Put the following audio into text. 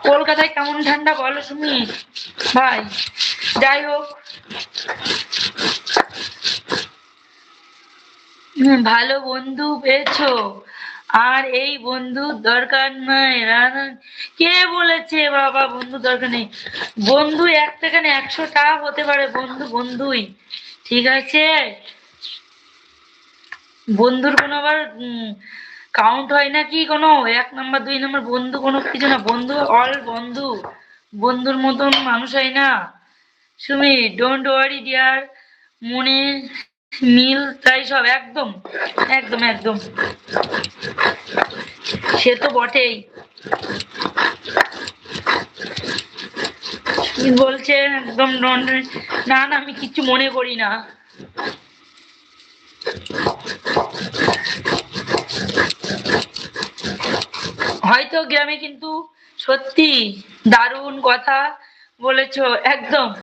কলকাতায় কেমন ঠান্ডা বলো তুমি ভাই। যাই হোক, ভালো বন্ধু পেয়েছো, আর এই বন্ধুর দরকার নাই। কে বলেছে বাবা বন্ধু দরকার নেই? বন্ধু একটা কেন 100টা হতে পারে, বন্ধু বন্ধুই, ঠিক আছে? বন্ধুর কোনো আবার কাউন্ট হয় নাকি? কোনো 1 নাম্বার 2 নাম্বার বন্ধু কোনো কিছু না, বন্ধু অল বন্ধু, বন্ধুর মতন মানুষ হয় না। সুমি, ডোন্ট ওয়ারি ডিয়ার, মনে মিল তাই সব, একদম একদম একদম, সে তো বটেই। কি বলছে একদম ডোন্ট, না না আমি কিছু মনে করি না। হয়তো গ্রামে, কিন্তু সত্যি দারুণ কথা বলেছো একদম।